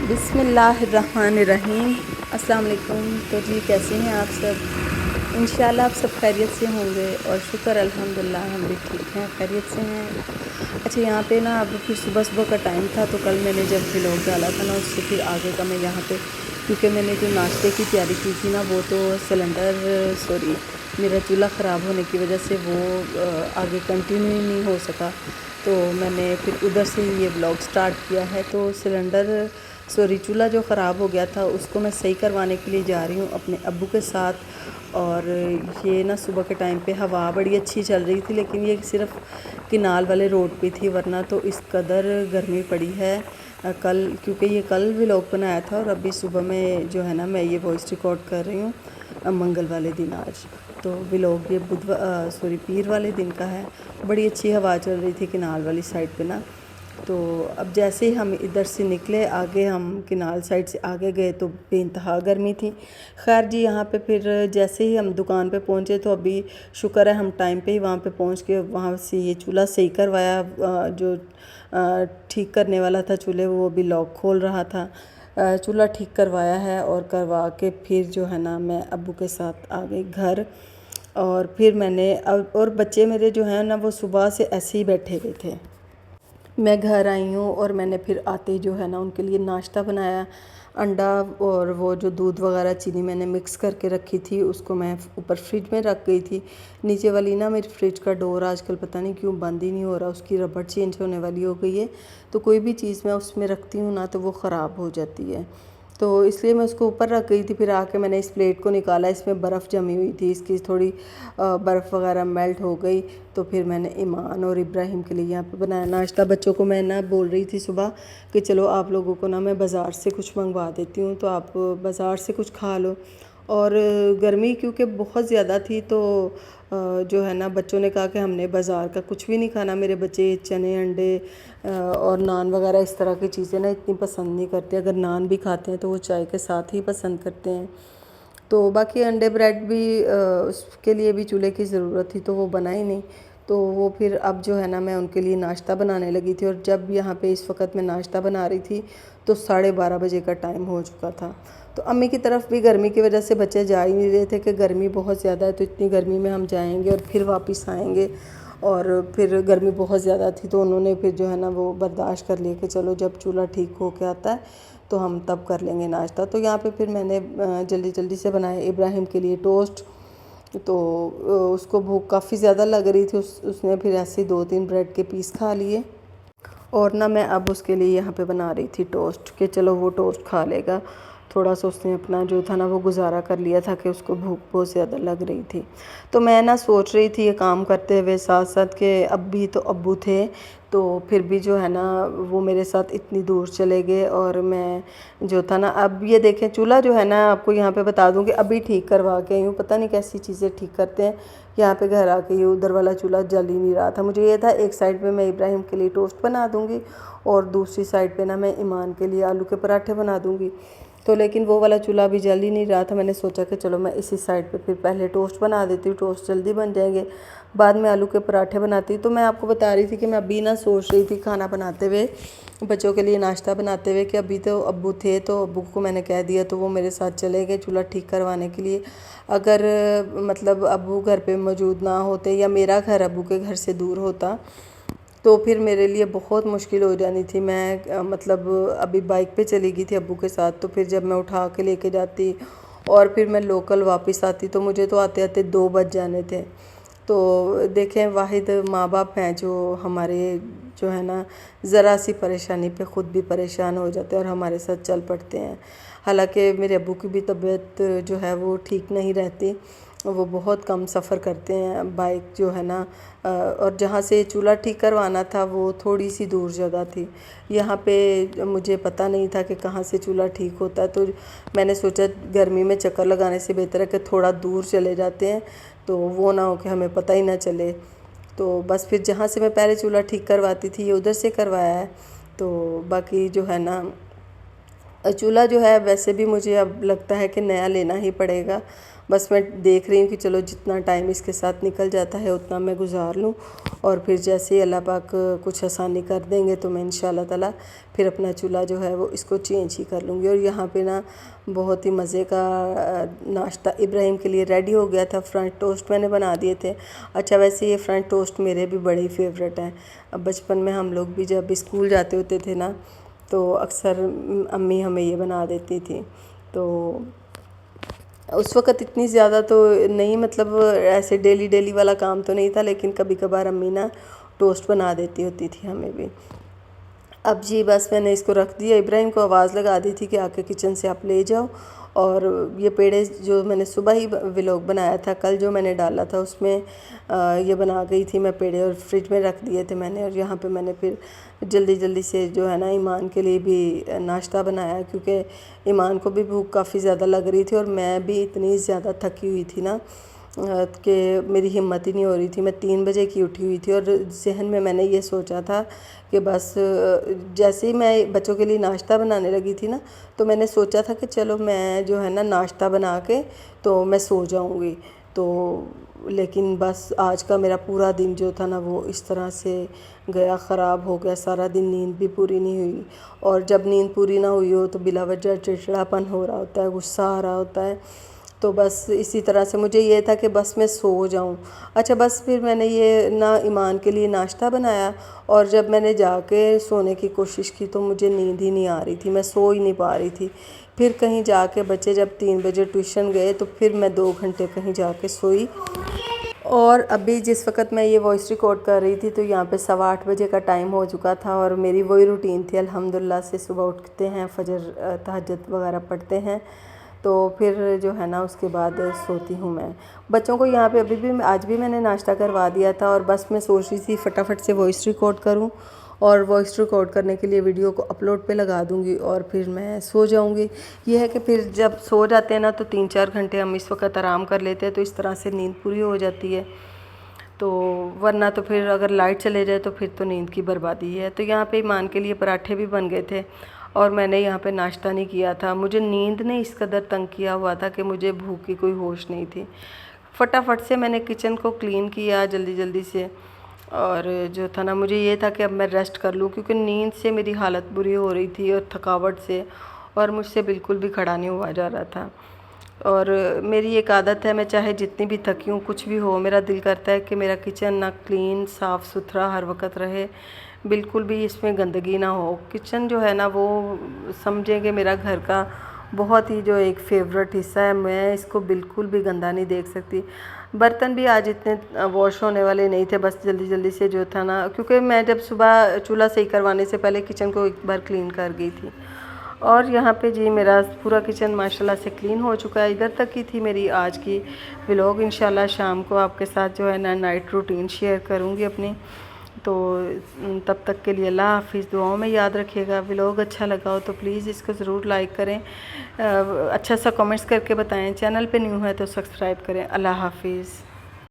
बिस्मिल्लाहिर्रहमानिर्रहीम। अस्सलाम वालेकुम। तो जी कैसे हैं आप सब? इंशाल्लाह आप सब खैरियत से होंगे और शुक्र अल्हम्दुलिल्लाह हम भी ठीक हैं, खैरियत से हैं। अच्छा, यहाँ पे ना अब फिर सुबह सुबह का टाइम था, तो कल मैंने जब व्लॉग डाला था ना, उससे फिर आगे का मैं यहाँ पे, क्योंकि मैंने जो नाश्ते की तैयारी की थी ना, वो तो मेरा चूल्हा ख़राब होने की वजह से वो आगे कंटिन्यू ही नहीं हो सका। तो मैंने फिर उधर से ही ये व्लॉग स्टार्ट किया है। तो चूल्हा जो ख़राब हो गया था उसको मैं सही करवाने के लिए जा रही हूँ अपने अब्बू के साथ। और ये ना सुबह के टाइम पे हवा बड़ी अच्छी चल रही थी, लेकिन ये सिर्फ किनाल वाले रोड पे थी, वरना तो इस कदर गर्मी पड़ी है कल, क्योंकि ये कल व्लॉग बनाया था और अभी सुबह में जो है ना मैं ये वॉइस रिकॉर्ड कर रही हूँ मंगल वाले दिन आज। तो व्लॉग ये पीर वाले दिन का है। बड़ी अच्छी हवा चल रही थी किनाल वाली साइड पे ना। तो अब जैसे ही हम इधर से निकले, आगे हम किनाल साइड से आगे गए तो बेइंतहा गर्मी थी। खैर जी, यहाँ पे फिर जैसे ही हम दुकान पे पहुँचे तो अभी शुक्र है हम टाइम पे ही वहाँ पे पहुँच के वहाँ से ये चूल्हा सही करवाया। जो ठीक करने वाला था चूल्हे, वो अभी लॉक खोल रहा था। चूल्हा ठीक करवाया है और करवा के फिर जो है ना मैं अब्बू के साथ आ गई घर। और फिर मैंने और बच्चे मेरे जो हैं ना वो सुबह से ऐसे ही बैठे हुए थे। मैं घर आई हूँ और मैंने फिर आते ही जो है ना उनके लिए नाश्ता बनाया। अंडा और वो जो दूध वगैरह चीनी मैंने मिक्स करके रखी थी, उसको मैं ऊपर फ्रिज में रख गई थी। नीचे वाली ना मेरी फ्रिज का डोर आजकल पता नहीं क्यों बंद ही नहीं हो रहा, उसकी रबड़ चेंज होने वाली हो गई है। तो कोई भी चीज़ मैं उसमें रखती हूँ ना तो वो ख़राब हो जाती है, तो इसलिए मैं उसको ऊपर रख गई थी। फिर आके मैंने इस प्लेट को निकाला, इसमें बर्फ़ जमी हुई थी, इसकी थोड़ी बर्फ़ वगैरह मेल्ट हो गई। तो फिर मैंने ईमान और इब्राहिम के लिए यहाँ पे बनाया नाश्ता। बच्चों को मैं ना बोल रही थी सुबह कि चलो आप लोगों को ना मैं बाज़ार से कुछ मंगवा देती हूँ, तो आप बाज़ार से कुछ खा लो। और गर्मी क्योंकि बहुत ज़्यादा थी, तो जो है ना बच्चों ने कहा कि हमने बाज़ार का कुछ भी नहीं खाना। मेरे बच्चे चने अंडे और नान वगैरह इस तरह की चीज़ें ना इतनी पसंद नहीं करते। अगर नान भी खाते हैं तो वो चाय के साथ ही पसंद करते हैं। तो बाकी अंडे ब्रेड भी उसके लिए भी चूल्हे की ज़रूरत थी, तो वो बना ही नहीं। तो वो फिर अब जो है ना मैं उनके लिए नाश्ता बनाने लगी थी। और जब यहाँ पे इस वक्त मैं नाश्ता बना रही थी तो 12:30 बजे का टाइम हो चुका था। तो अम्मी की तरफ भी गर्मी की वजह से बच्चे जा ही नहीं रहे थे कि गर्मी बहुत ज़्यादा है, तो इतनी गर्मी में हम जाएंगे और फिर वापस आएंगे। और फिर गर्मी बहुत ज़्यादा थी, तो उन्होंने फिर जो है ना वो बर्दाश्त कर लिया कि चलो जब चूल्हा ठीक हो के आता है तो हम तब कर लेंगे नाश्ता। तो यहाँ पे फिर मैंने जल्दी जल्दी से बनाया इब्राहिम के लिए टोस्ट। तो उसको भूख काफ़ी ज़्यादा लग रही थी, उसने फिर ऐसे ही 2-3 ब्रेड के पीस खा लिए। और ना मैं अब उसके लिए यहाँ पे बना रही थी टोस्ट कि चलो वो टोस्ट खा लेगा। थोड़ा सा उसने अपना जो था ना वो गुजारा कर लिया था कि उसको भूख बहुत ज़्यादा लग रही थी। तो मैं ना सोच रही थी ये काम करते हुए साथ साथ कि अब भी तो अब्बू थे, तो फिर भी जो है ना वो मेरे साथ इतनी दूर चले गए। और मैं जो था ना, अब ये देखें चूल्हा जो है ना, आपको यहाँ पे बता दूँ कि अभी ठीक करवा के आई हूँ। पता नहीं कैसी चीज़ें ठीक करते हैं। यहाँ पे घर आके ये उधर वाला चूल्हा जल ही नहीं रहा था। मुझे ये था एक साइड पे मैं इब्राहिम के लिए टोस्ट बना दूँगी और दूसरी साइड पे ना मैं ईमान के लिए आलू के पराठे बना दूँगी। तो लेकिन वो वाला चूल्हा अभी जल ही नहीं रहा था। मैंने सोचा कि चलो मैं इसी साइड पे फिर पहले टोस्ट बना देती हूँ, टोस्ट जल्दी बन जाएंगे, बाद में आलू के पराठे बनाती हूँ। तो मैं आपको बता रही थी कि मैं अभी ना सोच रही थी खाना बनाते हुए, बच्चों के लिए नाश्ता बनाते हुए, कि अभी तो अब्बू थे, तो अब्बू को मैंने कह दिया तो वो मेरे साथ चले गए चूल्हा ठीक करवाने के लिए। अगर मतलब अब्बू घर पे मौजूद ना होते या मेरा घर अब्बू के घर से दूर होता तो फिर मेरे लिए बहुत मुश्किल हो जानी थी। मैं मतलब अभी बाइक पे चली गई थी अब्बू के साथ, तो फिर जब मैं उठा के लेके जाती और फिर मैं लोकल वापस आती तो मुझे तो आते आते 2 बज जाने थे। तो देखें, वाहिद माँ बाप हैं जो हमारे जो है ना ज़रा सी परेशानी पे ख़ुद भी परेशान हो जाते हैं और हमारे साथ चल पड़ते हैं। हालांकि मेरे अब्बू की भी तबीयत जो है वो ठीक नहीं रहती, वो बहुत कम सफ़र करते हैं। बाइक जो है ना और जहाँ से चूल्हा ठीक करवाना था वो थोड़ी सी दूर जगह थी। यहाँ पे मुझे पता नहीं था कि कहाँ से चूल्हा ठीक होता है, तो मैंने सोचा गर्मी में चक्कर लगाने से बेहतर है कि थोड़ा दूर चले जाते हैं, तो वो ना हो कि हमें पता ही ना चले। तो बस फिर जहाँ से मैं पहले चूल्हा ठीक करवाती थी ये उधर से करवाया है। तो बाकी जो है ना चूल्हा जो है वैसे भी मुझे अब लगता है कि नया लेना ही पड़ेगा। बस मैं देख रही हूँ कि चलो जितना टाइम इसके साथ निकल जाता है उतना मैं गुजार लूँ, और फिर जैसे ही अल्लाह पाक कुछ आसानी कर देंगे तो मैं इंशाल्लाह ताला फिर अपना चूल्हा जो है वो इसको चेंज ही कर लूँगी। और यहाँ पे ना बहुत ही मज़े का नाश्ता इब्राहिम के लिए रेडी हो गया था। फ्रेंच टोस्ट मैंने बना दिए थे। अच्छा, वैसे ये फ्रेंच टोस्ट मेरे भी बड़े फेवरेट हैं। अब बचपन में हम लोग भी जब स्कूल जाते होते थे ना, तो अक्सर अम्मी हमें ये बना देती थी। तो उस वक़्त इतनी ज़्यादा तो नहीं, मतलब ऐसे डेली डेली वाला काम तो नहीं था, लेकिन कभी कभार अम्मी ना टोस्ट बना देती होती थी हमें भी। अब जी बस मैंने इसको रख दिया। इब्राहिम को आवाज़ लगा दी थी कि आके किचन से आप ले जाओ। और ये पेड़े जो मैंने सुबह ही व्लॉग बनाया था, कल जो मैंने डाला था उसमें ये बना गई थी मैं पेड़े, और फ्रिज में रख दिए थे मैंने। और यहाँ पे मैंने फिर जल्दी जल्दी से जो है ना ईमान के लिए भी नाश्ता बनाया, क्योंकि ईमान को भी भूख काफ़ी ज़्यादा लग रही थी और मैं भी इतनी ज़्यादा थकी हुई थी ना कि मेरी हिम्मत ही नहीं हो रही थी। मैं 3 बजे की उठी हुई थी और जहन में मैंने ये सोचा था कि बस जैसे ही मैं बच्चों के लिए नाश्ता बनाने लगी थी ना, तो मैंने सोचा था कि चलो मैं जो है ना नाश्ता बना के तो मैं सो जाऊंगी। तो लेकिन बस आज का मेरा पूरा दिन जो था ना वो इस तरह से गया, ख़राब हो गया। सारा दिन नींद भी पूरी नहीं हुई, और जब नींद पूरी ना हुई हो तो बिलावजह चिड़चिड़ापन हो रहा होता है, गुस्सा आ रहा होता है। तो बस इसी तरह से मुझे ये था कि बस मैं सो जाऊं। अच्छा, बस फिर मैंने ये ना ईमान के लिए नाश्ता बनाया, और जब मैंने जाके सोने की कोशिश की तो मुझे नींद ही नहीं आ रही थी, मैं सो ही नहीं पा रही थी। फिर कहीं जाके बच्चे जब 3 बजे ट्यूशन गए तो फिर मैं 2 घंटे कहीं जाके सोई। और अभी जिस वक्त मैं ये वॉइस रिकॉर्ड कर रही थी तो यहाँ पे 8:15 बजे का टाइम हो चुका था, और मेरी वही रूटीन थी अल्हम्दुलिल्लाह से। सुबह उठते हैं, फजर तहज्जुद वगैरह पढ़ते हैं, तो फिर जो है ना उसके बाद सोती हूँ मैं। बच्चों को यहाँ पे अभी भी आज भी मैंने नाश्ता करवा दिया था, और बस मैं सोच रही थी फटाफट से वॉइस रिकॉर्ड करूँ, और वॉइस रिकॉर्ड करने के लिए वीडियो को अपलोड पे लगा दूँगी और फिर मैं सो जाऊँगी। ये है कि फिर जब सो जाते हैं ना तो 3-4 घंटे हम इस वक्त आराम कर लेते हैं, तो इस तरह से नींद पूरी हो जाती है। तो वरना तो फिर अगर लाइट चले जाए तो फिर तो नींद की बर्बादी है। तो यहाँ पे ईमान के लिए पराठे भी बन गए थे, और मैंने यहाँ पे नाश्ता नहीं किया था। मुझे नींद ने इस कदर तंग किया हुआ था कि मुझे भूख की कोई होश नहीं थी। फटाफट से मैंने किचन को क्लीन किया जल्दी जल्दी से, और जो था ना मुझे ये था कि अब मैं रेस्ट कर लूँ, क्योंकि नींद से मेरी हालत बुरी हो रही थी और थकावट से, और मुझसे बिल्कुल भी खड़ा नहीं हुआ जा रहा था। और मेरी एक आदत है, मैं चाहे जितनी भी थकी हूँ, कुछ भी हो, मेरा दिल करता है कि मेरा किचन ना क्लीन साफ़ सुथरा हर वक्त रहे, बिल्कुल भी इसमें गंदगी ना हो। किचन जो है ना वो समझेंगे मेरा घर का बहुत ही जो एक फेवरेट हिस्सा है। मैं इसको बिल्कुल भी गंदा नहीं देख सकती। बर्तन भी आज इतने वॉश होने वाले नहीं थे, बस जल्दी जल्दी से जो था ना, क्योंकि मैं जब सुबह चूल्हा सही करवाने से पहले किचन को एक बार क्लीन कर गई थी। और यहाँ पे जी मेरा पूरा किचन माशाल्लाह से क्लीन हो चुका है। इधर तक की थी मेरी आज की व्लॉग। इंशाल्लाह शाम को आपके साथ जो है ना नाइट रूटीन शेयर करूँगी अपनी। तो तब तक के लिए अल्लाह हाफ़िज़। दुआओं में याद रखिएगा। व्लॉग अच्छा लगा हो तो प्लीज़ इसको ज़रूर लाइक करें, अच्छा सा कमेंट्स करके बताएं। चैनल पे न्यू है तो सब्सक्राइब करें। अल्लाह हाफ़िज़।